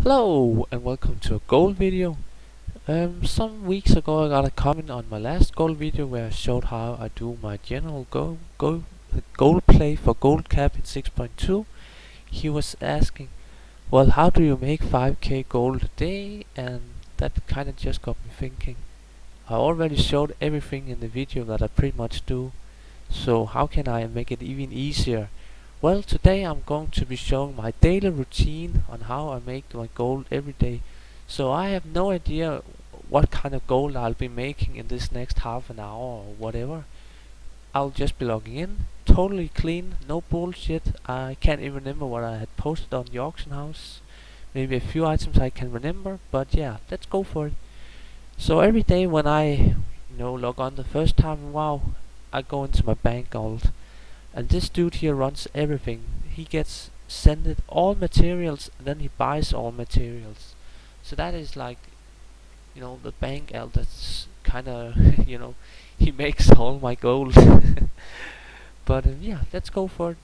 Hello and welcome to a gold video. Some weeks ago I got a comment on my last gold video where I showed how I do my general gold play for gold cap in 6.2. He was asking, well, how do you make 5k gold a day? And that kinda just got me thinking. I already showed everything in the video that I pretty much do, so how can I make it even easier? Well, today I'm going to be showing my daily routine on how I make my gold every day. So I have no idea what kind of gold I'll be making in this next half an hour or whatever. I'll just be logging in, totally clean, no bullshit. I can't even remember what I had posted on the auction house. Maybe a few items I can remember, but yeah, let's go for it. So every day when I log on the first time in WoW, I go into my bank gold. And this dude here runs everything. He gets sent it all materials, and then he buys all materials. So that is like, the bank L that's kinda, he makes all my gold. But yeah, let's go for it.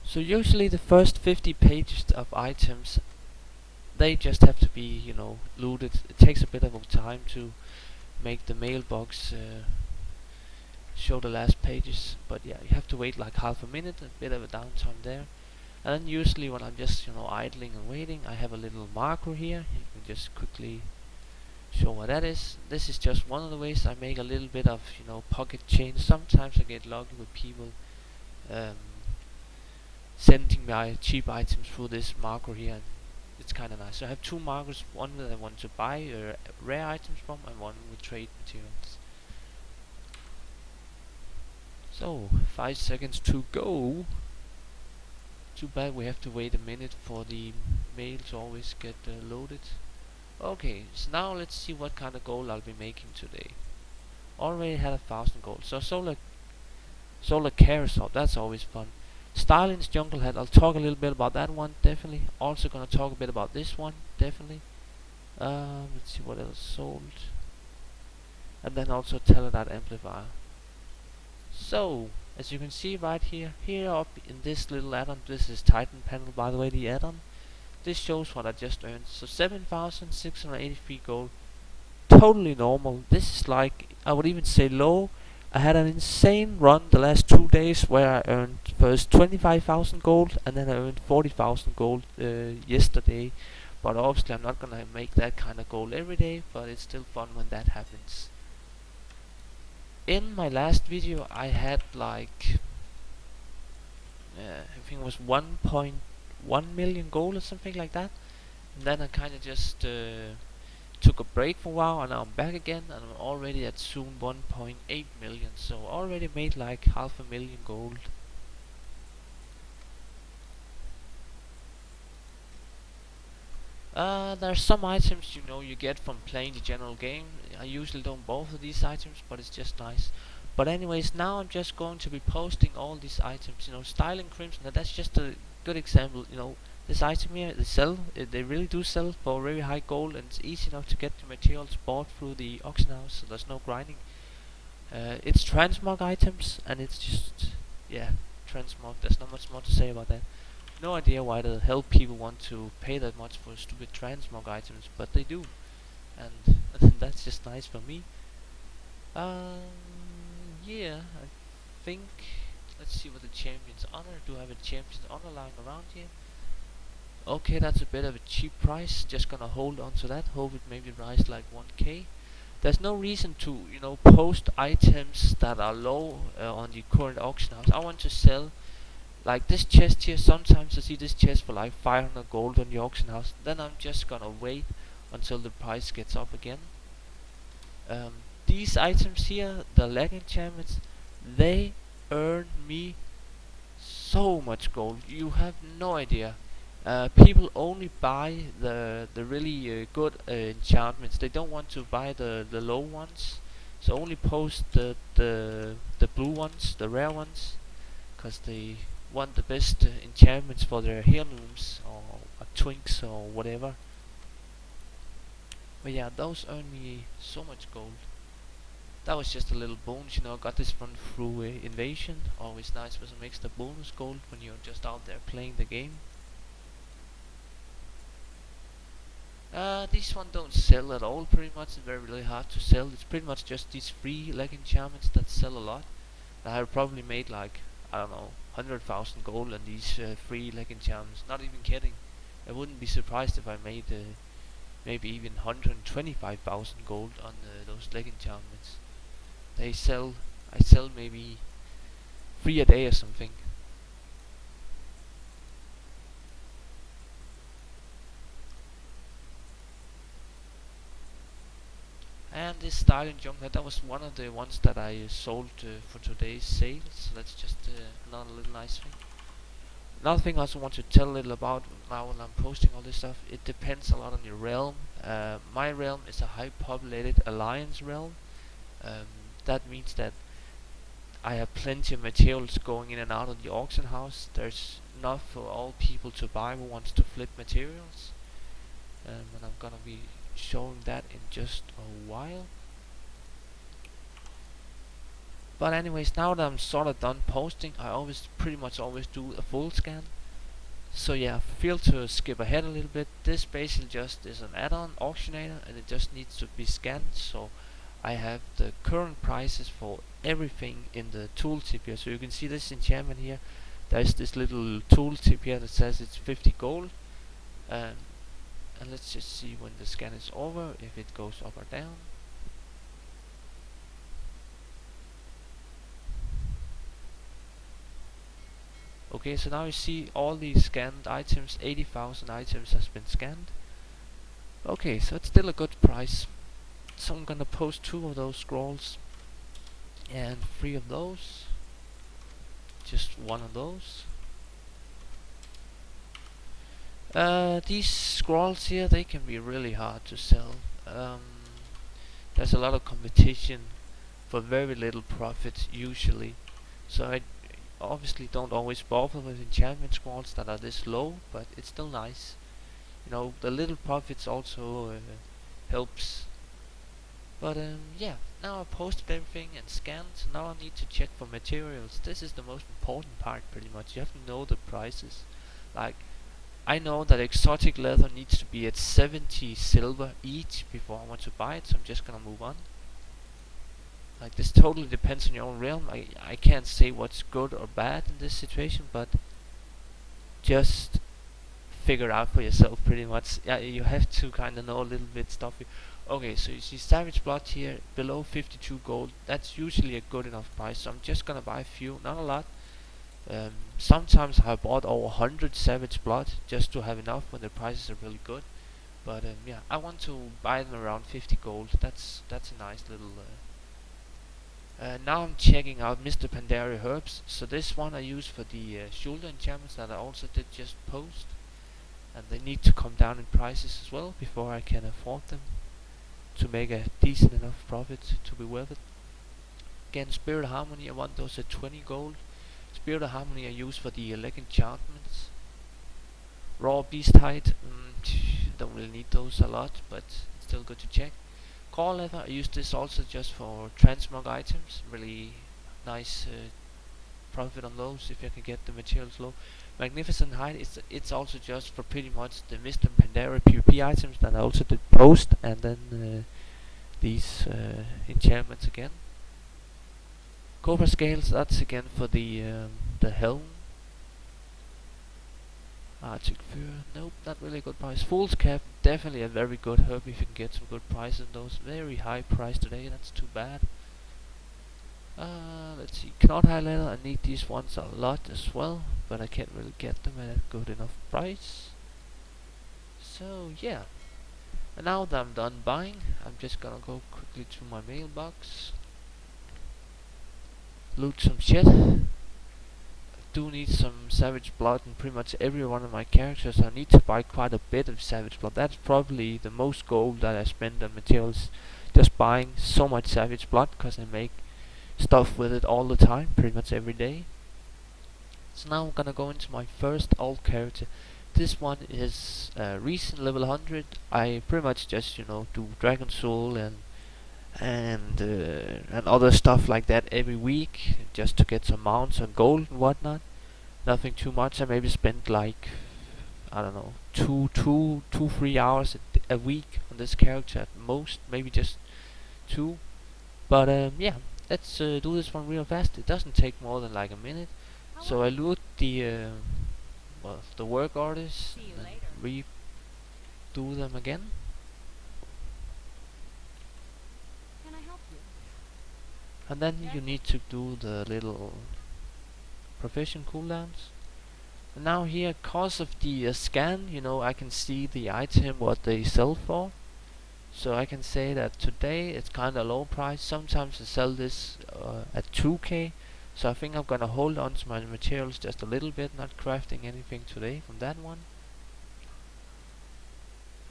So usually the first 50 pages of items, they just have to be, looted. It takes a bit of time to make the mailbox show the last pages, but yeah, you have to wait like half a minute, a bit of a downtime there. And then usually when I'm just idling and waiting, I have a little marker here. You can just quickly show what that is. This is just one of the ways I make a little bit of pocket change. Sometimes I get lucky with people um, sending me cheap items through this marker here, and it's kind of nice. So I have two markers, one that I want to buy rare items from, and one with trade materials. So 5 seconds to go. Too bad we have to wait a minute for the mail to always get loaded. Okay, so now let's see what kind of gold I'll be making today. Already had 1,000 gold. So solar carousel, that's always fun. Stalin's jungle head, I'll talk a little bit about that one, definitely. Also gonna talk a bit about this one, definitely. Let's see what else sold. And then also Teledat amplifier. So, as you can see right here up in this little add-on, this is Titan panel by the way, the add-on. This shows what I just earned. So 7,683 gold. Totally normal. This is like, I would even say low. I had an insane run the last 2 days where I earned first 25,000 gold and then I earned 40,000 gold yesterday. But obviously I'm not gonna make that kind of gold every day, but it's still fun when that happens. In my last video I had like I think it was 1.1 million gold or something like that, and then I kinda just took a break for a while, and now I'm back again, and I'm already at soon 1.8 million, so already made like half a million gold. There's some items you get from playing the general game. I usually don't bother these items, but it's just nice. But anyways, now I'm just going to be posting all these items. Styling Crimson, that's just a good example. This item here, they really do sell for very high gold, and it's easy enough to get the materials bought through the auction house, so there's no grinding. It's transmog items, and it's just, yeah, transmog. There's not much more to say about that. No idea why the hell people want to pay that much for stupid transmog items, but they do, and that's just nice for me. Yeah, I think. Let's see what the champion's honor. Do I have a champion's honor lying around here? Okay, that's a bit of a cheap price. Just gonna hold on to that. Hope it maybe rise like 1k. There's no reason to post items that are low on the current auction house. I want to sell like this chest here. Sometimes I see this chest for like 500 gold on the auction house. Then I'm just gonna wait until the price gets up again. These items here, the leg enchantments, they earn me so much gold. You have no idea. People only buy the really good enchantments. They don't want to buy the low ones. So only post the blue ones, the rare ones, because they want the best enchantments for their heirlooms or twinks or whatever. But yeah, those earn me so much gold. That was just a little bonus, got this run through Invasion. Always nice with some extra bonus gold when you're just out there playing the game. This one don't sell at all, pretty much. It's very really hard to sell. It's pretty much just these free leg enchantments that sell a lot. I have probably made like, I don't know, 100,000 gold on these free leg enchantments. Not even kidding. I wouldn't be surprised if I made maybe even 125,000 gold on those leg enchantments. They sell, I sell maybe 3 a day or something. And this styling junk that was one of the ones that I sold for today's sale. So that's just another little nice thing. Another thing I also want to tell a little about now when I'm posting all this stuff, it depends a lot on your realm. My realm is a high populated alliance realm. Um, that means that I have plenty of materials going in and out of the auction house. There's enough for all people to buy who wants to flip materials. And I'm gonna be showing that in just a while. But anyways, now that I'm sort of done posting, I always pretty much always do a full scan. So yeah, feel to skip ahead a little bit. This basically just is an add-on auctionator and it just needs to be scanned. So I have the current prices for everything in the tooltip here. So you can see this enchantment here. There's this little tooltip here that says it's 50 gold. And let's just see when the scan is over, if it goes up or down. Okay, so now you see all these scanned items, 80,000 items has been scanned. Okay, so it's still a good price. So I'm gonna post 2 of those scrolls and 3 of those. Just 1 of those. These scrolls here, they can be really hard to sell. There's a lot of competition for very little profit usually. So I obviously don't always bother with enchantment scrolls that are this low, but it's still nice. You know, the little profits also helps. But yeah, now I posted everything and scanned, so now I need to check for materials. This is the most important part pretty much. You have to know the prices. Like, I know that exotic leather needs to be at 70 silver each before I want to buy it, so I'm just gonna move on. Like, this totally depends on your own realm. I can't say what's good or bad in this situation, but just figure out for yourself pretty much. Yeah, you have to kind of know a little bit stuff. Okay, so you see Savage Blood here, below 52 gold. That's usually a good enough price, so I'm just gonna buy a few, not a lot. Sometimes I bought over 100 Savage Blood just to have enough when the prices are really good. But yeah, I want to buy them around 50 gold. That's a nice little. Now I'm checking out Mr. Pandaria herbs. So this one I use for the shoulder enchantments that I also did just post, and they need to come down in prices as well before I can afford them to make a decent enough profit to be worth it. Again, Spirit of Harmony, I want those at 20 gold. Spirit of Harmony I use for the leg enchantments. Raw Beast Hide, don't really need those a lot, but it's still good to check. Core Leather, I use this also just for transmog items. Really nice profit on those if you can get the materials low. Magnificent Hide, it's also just for pretty much the Mist and Pandaria PvP items that I also did post, and then these enchantments again. Cobra Scales, that's again for the helm. Arctic Fur, nope, not really a good price. Fool's Cap, definitely a very good herb if you can get some good prices on those. Very high price today, that's too bad. Let's see, Knot Highlighter, I need these ones a lot as well, but I can't really get them at a good enough price. So yeah, and now that I'm done buying, I'm just gonna go quickly to my mailbox, loot some shit. Do need some Savage Blood in pretty much every one of my characters. I need to buy quite a bit of Savage Blood. That's probably the most gold that I spend on materials, just buying so much Savage Blood, because I make stuff with it all the time, pretty much every day. So now I'm gonna go into my first alt character. This one is recent level 100. I pretty much just do Dragon Soul and other stuff like that every week, just to get some mounts and gold and whatnot. Nothing too much. I maybe spent like, I don't know, 3 hours a week on this character at most, maybe just 2. But yeah, let's do this one real fast. It doesn't take more than like a minute. So I loot the work orders and redo them again. And then you need to do the little profession cooldowns. And now here, cause of the scan, I can see the item, what they sell for. So I can say that today it's kinda low price. Sometimes I sell this at 2k. So I think I'm gonna hold on to my materials just a little bit, not crafting anything today from that one.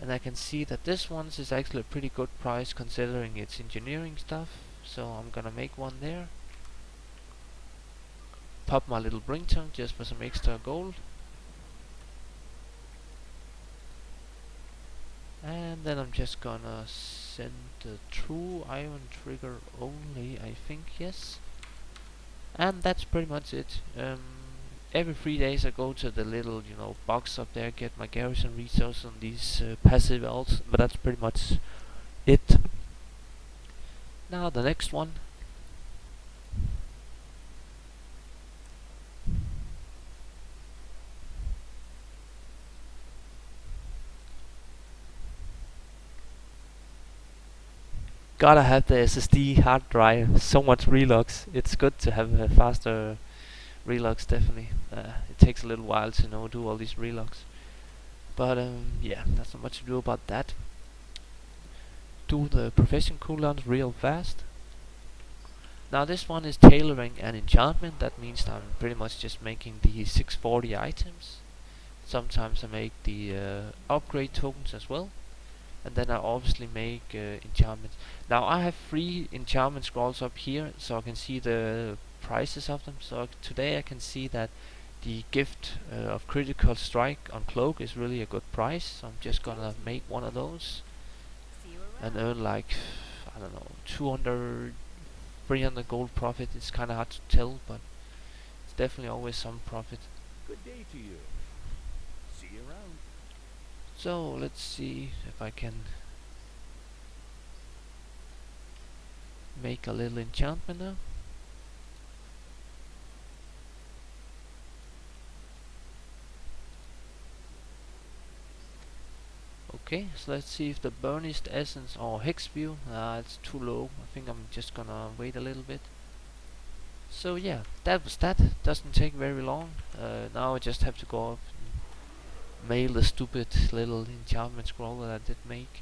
And I can see that this one is actually a pretty good price considering it's engineering stuff. So I'm gonna make one there. Pop my little bring tongue just for some extra gold. And then I'm just gonna send the true iron trigger only, I think, yes. And that's pretty much it. Every 3 days I go to the little, box up there, get my garrison resources on these passive elves, but that's pretty much it. Now the next one. Gotta have the SSD hard drive, so much relux. It's good to have a faster relux, definitely. It takes a little while to do all these relux. But yeah, that's not much to do about that. Do the profession cooldowns real fast. Now this one is tailoring an enchantment. That means that I'm pretty much just making the 640 items. Sometimes I make the upgrade tokens as well. And then I obviously make enchantments. Now I have 3 enchantment scrolls up here, so I can see the prices of them. So today I can see that the gift of critical strike on cloak is really a good price. So I'm just gonna make one of those and earn like, I don't know, 200, 300 gold profit. It's kind of hard to tell, but it's definitely always some profit. Good day to you. See you around. So let's see if I can make a little enchantment now. Okay, so let's see if the burnished essence or hex view, it's too low. I think I'm just gonna wait a little bit. So yeah, that was that. Doesn't take very long. Now I just have to go up and mail the stupid little enchantment scroll that I did make.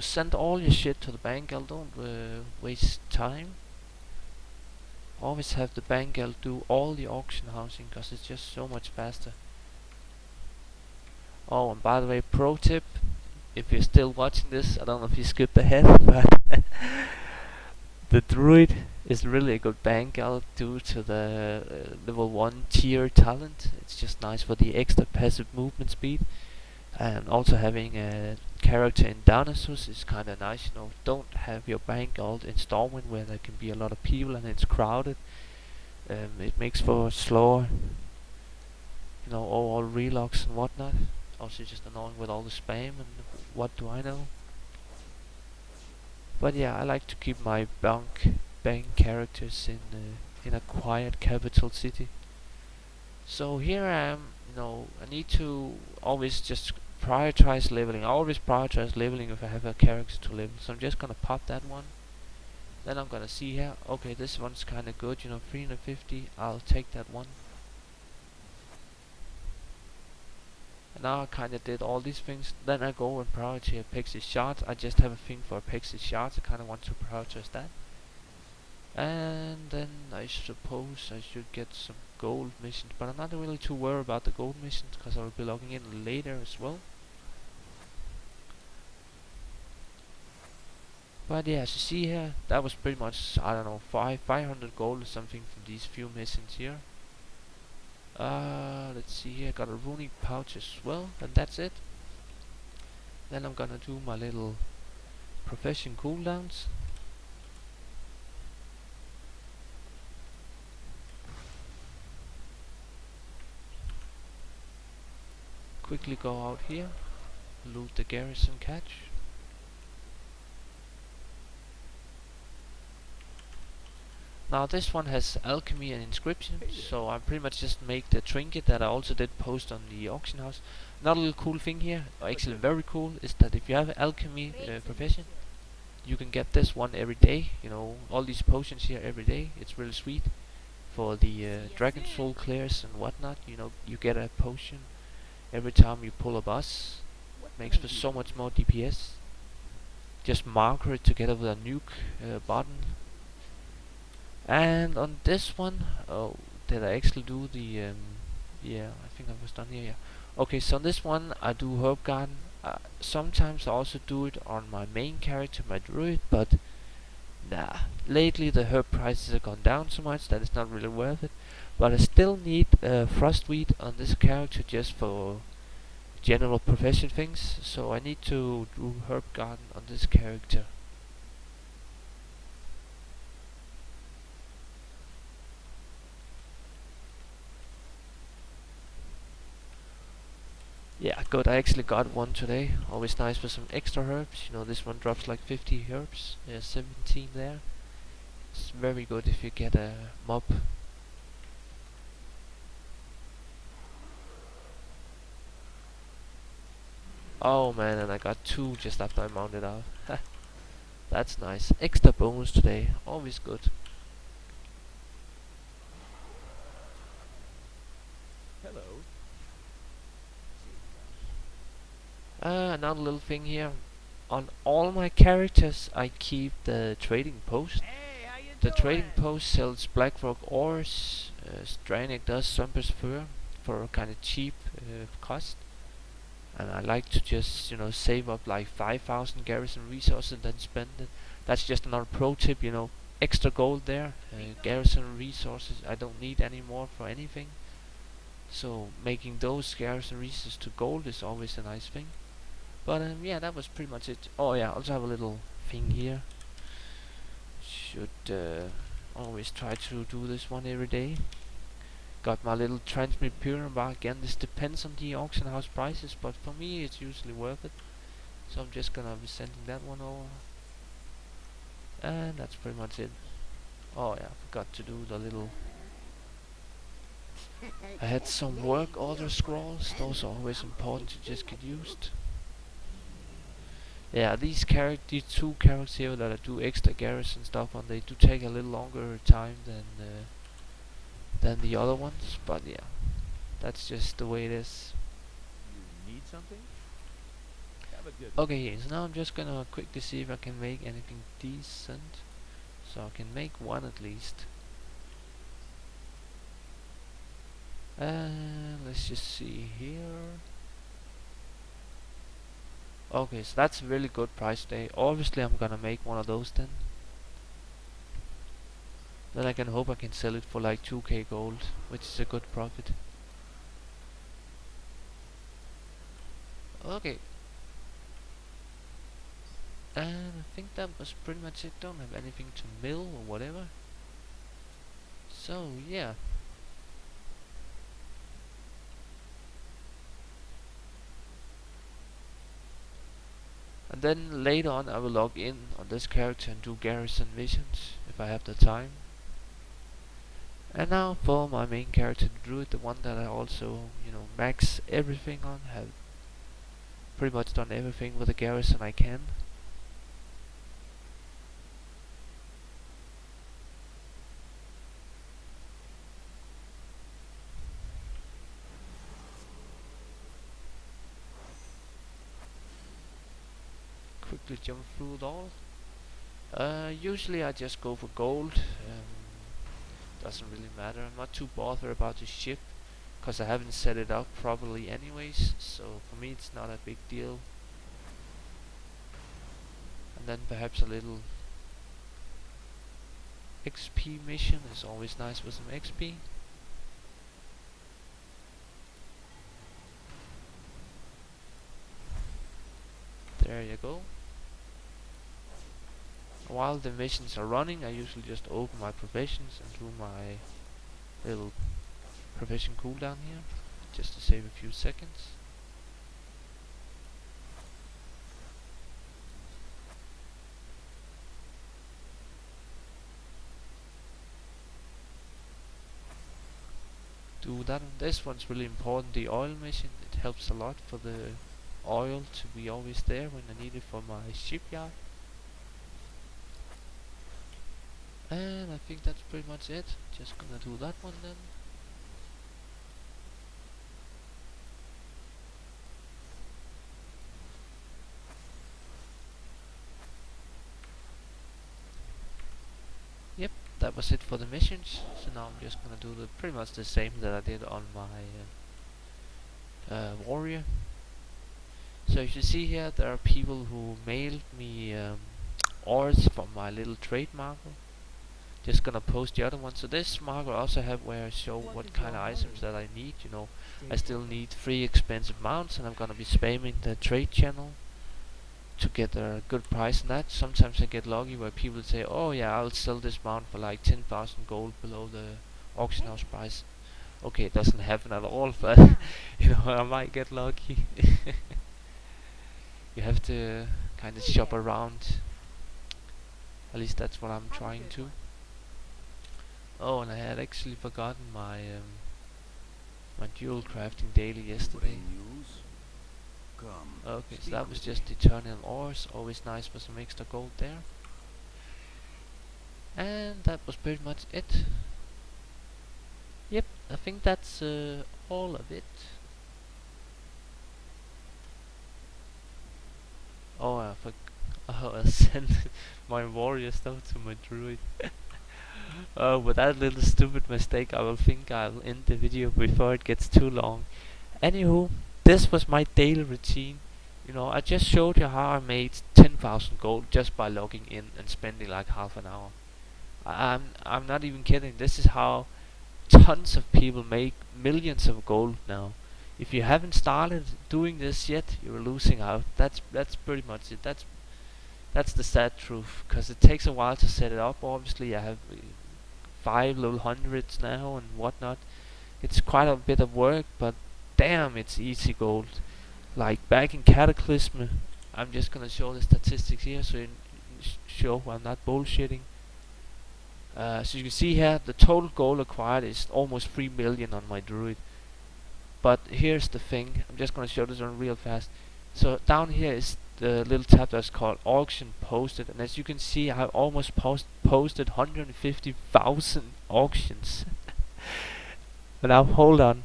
Send all your shit to the bank. Don't waste time. Always have the bank do all the auction housing, cause it's just so much faster. Oh, and by the way, pro tip, if you're still watching this, I don't know if you skipped ahead, but the druid is really a good bank due to the level 1 tier talent. It's just nice for the extra passive movement speed. And also having a character in Darnassus is kinda nice, don't have your bank alt in Stormwind where there can be a lot of people and it's crowded. It makes for slower, all relocks and whatnot. Also just annoying with all the spam and what do I know. But yeah, I like to keep my bank characters in a quiet capital city. So here I am, I need to always just prioritize leveling. I always prioritize leveling if I have a character to level. So I'm just gonna pop that one. Then I'm gonna see here, okay, this one's kinda good, 350, I'll take that one. And now I kinda did all these things. Then I go and prioritize Apexis shards. I just have a thing for Apexis shards. I kinda want to prioritize that. And then I suppose I should get some gold missions, but I'm not really too worried about the gold missions because I'll be logging in later as well. But yeah, as you see here, that was pretty much, I don't know, 500 gold or something from these few missions here. Let's see here, got a runic pouch as well, and that's it. Then I'm gonna do my little profession cooldowns. quickly go out here, loot the garrison catch. Now this one has alchemy and inscription, so I pretty much just make the trinket that I also did post on the auction house. Another little cool thing here, or actually very cool, is that if you have alchemy profession, you can get this one every day. You know, all these potions here every day. It's really sweet for the dragon soul clears and whatnot. You know, you get a potion every time you pull a boss. Makes for so much more DPS. Just marker it together with a nuke button. And on this one, oh, did I actually do the? Yeah, I think I was done here. Yeah. Okay, so on this one I do herb garden. Sometimes I also do it on my main character, my druid, but nah. Lately the herb prices have gone down so much that it's not really worth it. But I still need frostweed on this character just for general profession things. So I need to do herb garden on this character. Yeah, good. I actually got one today. Always nice with some extra herbs. You know, this one drops like 50 herbs. There's 17 there. It's very good if you get a mob. Oh man, and I got 2 just after I mounted out. That's nice. Extra bonus today. Always good. Hello. Another little thing here. On all my characters, I keep the trading post. Hey, how you The doing? trading post sells Blackrock ores. Stranik does Sumpers Fur for a kind of cheap cost. And I like to just, you know, save up like 5,000 garrison resources and then spend it. That's just another pro tip, you know. Extra gold there. Garrison resources I don't need anymore for anything. So making those garrison resources to gold is always a nice thing. But yeah, that was pretty much it. Oh yeah, I also have a little thing here. Should always try to do this one every day. Got my little transmit pyramid bar. Again, this depends on the auction house prices, but for me it's usually worth it. So I'm just gonna be sending that one over. And that's pretty much it. Oh yeah, I forgot to do the little... I had some work order scrolls. Those are always important to just get used. Yeah, these 2 characters here that I do extra garrison stuff on, they do take a little longer time than the other ones, but yeah, that's just the way it is. You need something? Have a good one. Okay, so now I'm just gonna quickly see if I can make anything decent. So I can make one at least. Let's just see here. Okay, so that's a really good price today. Obviously I'm gonna make one of those then. Then I can hope I can sell it for like 2k gold, which is a good profit. Okay. And I think that was pretty much it. Don't have anything to mill or whatever. So yeah. And then later on I will log in on this character and do garrison missions if I have the time. And now for my main character, the druid, the one that I also, you know, max everything on, have pretty much done everything with the garrison I can. Quickly jump through it all. Usually I just go for gold. Doesn't really matter. I'm not too bothered about the ship because I haven't set it up properly anyways, so for me it's not a big deal. And then perhaps a little XP mission is always nice with some XP. There you go. While the missions are running, I usually just open my professions and do my little profession cooldown here, just to save a few seconds. do that one. This one's really important, the oil mission. It helps a lot for the oil to be always there when I need it for my shipyard. And I think that's pretty much it. Just gonna do that one then. Yep, that was it for the missions. So now I'm just gonna do pretty much the same that I did on my warrior. So as you see here, there are people who mailed me ores from my little trade marker. Just gonna post the other one. So this marker also have where I show what kind of items that I need. You know, I still need 3 expensive mounts, and I'm gonna be spamming the trade channel to get a good price on that. Sometimes I get lucky where people say, oh yeah, I'll sell this mount for like 10,000 gold below the auction house price. Okay, it doesn't happen at all, but you know, I might get lucky. You have to kind of shop around. At least that's what I'm trying to. Oh, and I had actually forgotten my dual crafting daily yesterday. Okay, so that was just eternal ores. Always nice for some extra gold there. And that was pretty much it. Yep, I think that's all of it. Oh, I sent my warrior stuff to my druid. Oh, with that little stupid mistake, I will think I'll end the video before it gets too long. Anywho, this was my daily routine. You know, I just showed you how I made 10,000 gold just by logging in and spending like half an hour. I'm not even kidding. This is how tons of people make millions of gold now. If you haven't started doing this yet, you're losing out. That's pretty much it. That's the sad truth. Because it takes a while to set it up. Obviously, I have 5 little hundreds now and whatnot. It's quite a bit of work, but damn, it's easy gold. Like back in Cataclysm, I'm just gonna show the statistics here so you show I'm not bullshitting. So you can see here the total gold acquired is almost 3 million on my druid. But here's the thing, I'm just gonna show this on real fast. So down here is the little tab that's called auction posted, and as you can see I have almost posted 150,000 auctions. But now hold on,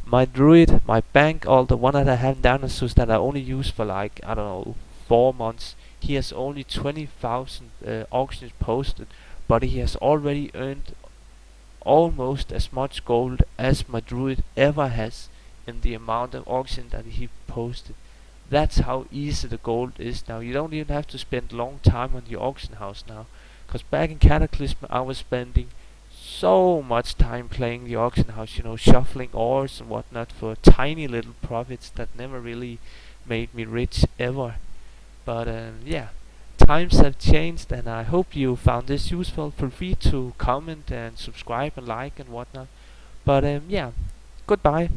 my druid, my bank, all the one that I have down is that I only use for like, I don't know, 4 months. He has only 20,000 auctions posted, but he has already earned almost as much gold as my druid ever has in the amount of auction that he posted. That's how easy the gold is now. You don't even have to spend long time on the auction house now. Cause back in Cataclysm I was spending so much time playing the auction house, you know, shuffling ores and whatnot for tiny little profits that never really made me rich ever. But yeah, times have changed, and I hope you found this useful. Feel free to comment and subscribe and like and whatnot. But yeah, goodbye.